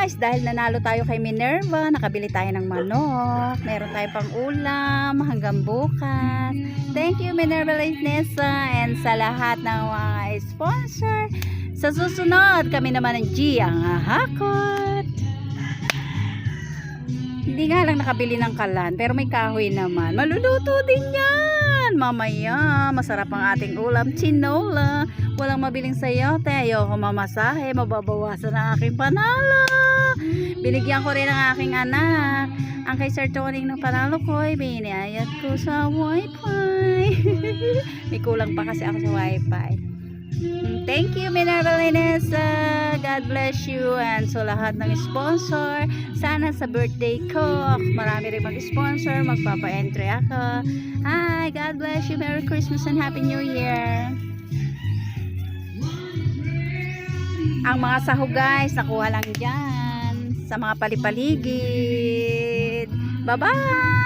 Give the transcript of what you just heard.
guys, dahil nanalo tayo kay Minerva, nakabili tayo ng manok. Meron tayo pang ulam hanggang bukas. Thank you Minerva Nessa and sa lahat ng mga sponsor. Sa susunod, kami naman ng G ang hahakot. Hindi nga lang nakabili ng kalan, pero may kahoy naman. Maluluto din yan. Mamaya, masarap ang ating ulam, tinola. Walang mabiling sayote. Ayoko mamasahe, mababawasan ang aking panalo. Binigyan ko rin ang aking anak. Ang kay Sir Toning ng panalo ko, binayad ko sa wifi. May kulang pa kasi ako sa wifi. Thank you Minerva Nessa. God bless you. And so lahat ng sponsor, sana sa birthday ko marami rin mag-sponsor, magpapa-entry ako. Hi, God bless you. Merry Christmas and Happy New Year. Ang mga sahog guys, nakuha lang dyan sa mga palipaligid. Bye bye.